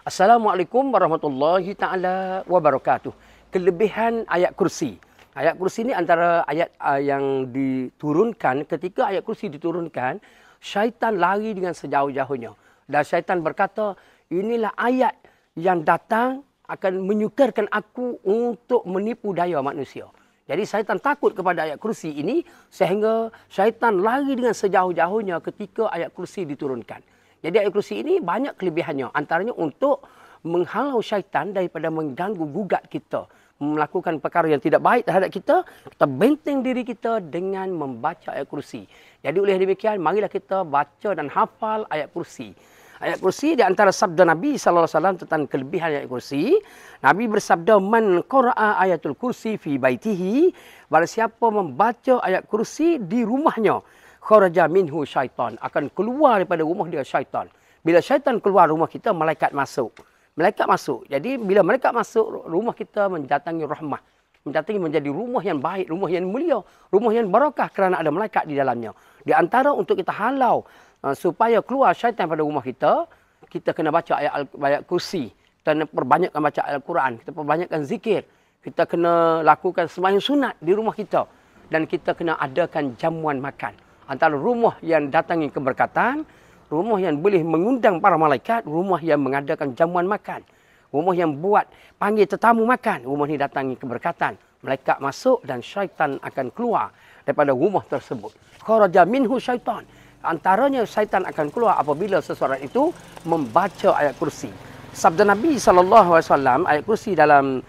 Assalamualaikum warahmatullahi taala wabarakatuh. Kelebihan ayat kursi. Ayat kursi ni antara ayat yang diturunkan. Ketika ayat kursi diturunkan, syaitan lari dengan sejauh-jauhnya. Dan syaitan berkata, inilah ayat yang datang akan menyukarkan aku untuk menipu daya manusia. Jadi syaitan takut kepada ayat kursi ini sehingga syaitan lari dengan sejauh-jauhnya ketika ayat kursi diturunkan. Jadi ayat kursi ini banyak kelebihannya. Antaranya untuk menghalau syaitan daripada mengganggu gugat kita. Melakukan perkara yang tidak baik terhadap kita. Kita benteng diri kita dengan membaca ayat kursi. Jadi oleh demikian, marilah kita baca dan hafal ayat kursi. Ayat kursi di antara sabda Nabi SAW tentang kelebihan ayat kursi. Nabi bersabda, man qara'a ayatul kursi fi baitihi. Barang siapa membaca ayat kursi di rumahnya, kharaja minhu syaitan. Akan keluar daripada rumah dia syaitan. Bila syaitan keluar rumah kita, malaikat masuk. Malaikat masuk. Jadi bila malaikat masuk, rumah kita mendatangi rahmah. Mendatangi menjadi rumah yang baik, rumah yang mulia, rumah yang barakah kerana ada malaikat di dalamnya. Di antara untuk kita halau supaya keluar syaitan pada rumah kita, kita kena baca ayat kursi. Kita kena perbanyakkan baca Al-Quran. Kita perbanyakkan zikir. Kita kena lakukan sembahyang sunat di rumah kita. Dan kita kena adakan jamuan makan. Antara rumah yang datangi keberkatan, rumah yang boleh mengundang para malaikat, rumah yang mengadakan jamuan makan. Rumah yang buat panggil tetamu makan, rumah ini datangi keberkatan. Malaikat masuk dan syaitan akan keluar daripada rumah tersebut. Kharaja minhu syaitan. Antaranya syaitan akan keluar apabila seseorang itu membaca ayat kursi. Sabda Nabi SAW, ayat kursi dalam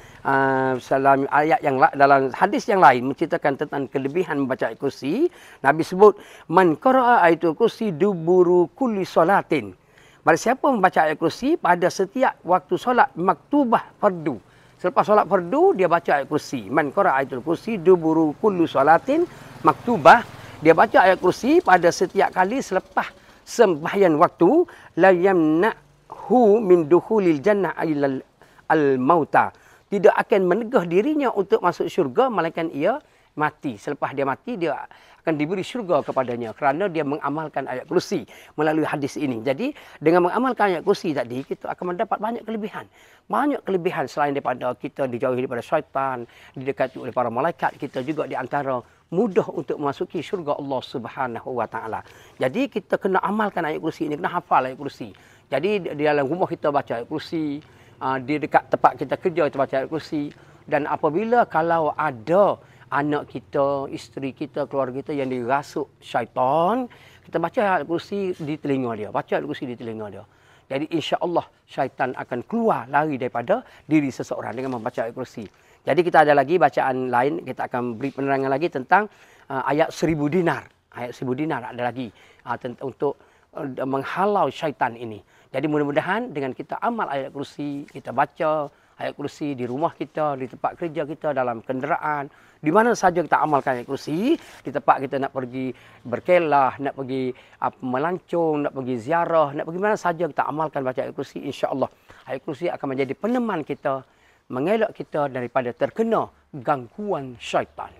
dalam hadis yang lain menceritakan tentang kelebihan membaca ayat kursi. Nabi sebut, man qara'a ayatul kursi duburu kulli salatin. Barang siapa membaca ayat kursi pada setiap waktu solat maktubah fardu. Selepas solat fardu, dia baca ayat kursi. Man qara'a ayatul kursi duburu kulli salatin maktubah. Dia baca ayat kursi pada setiap kali selepas sembahyang waktu, la yamna'hu min dukhulil jannah ilal al-mauta. Tidak akan menegah dirinya untuk masuk syurga melainkan ia mati. Selepas dia mati, dia akan diberi syurga kepadanya kerana dia mengamalkan ayat kursi melalui hadis ini. Jadi dengan mengamalkan ayat kursi tadi, kita akan mendapat banyak kelebihan. Banyak kelebihan selain daripada kita dijauhi daripada syaitan, didekati oleh para malaikat, kita juga di antara mudah untuk memasuki syurga Allah Subhanahu wa taala. Jadi kita kena amalkan ayat kursi ini, kena hafal ayat kursi. Jadi di dalam rumah kita baca ayat kursi, di dekat tempat kita kerja kita baca ayat kursi, dan apabila kalau ada anak kita, isteri kita, keluarga kita yang dirasuk syaitan, kita baca ayat kursi di telinga dia, baca ayat kursi di telinga dia. Jadi insya-Allah syaitan akan keluar lari daripada diri seseorang dengan membaca ayat kursi. Jadi kita ada lagi bacaan lain, kita akan beri penerangan lagi tentang ayat 1000 dinar. Ayat 1000 dinar ada lagi untuk menghalau syaitan ini. Jadi mudah-mudahan dengan kita amal ayat kursi, kita baca ayat kursi di rumah kita, di tempat kerja kita, dalam kenderaan, di mana saja kita amalkan ayat kursi, di tempat kita nak pergi berkelah, nak pergi melancong, nak pergi ziarah, nak pergi mana saja kita amalkan baca ayat kursi, insya-Allah ayat kursi akan menjadi peneman kita, mengelak kita daripada terkena gangguan syaitan.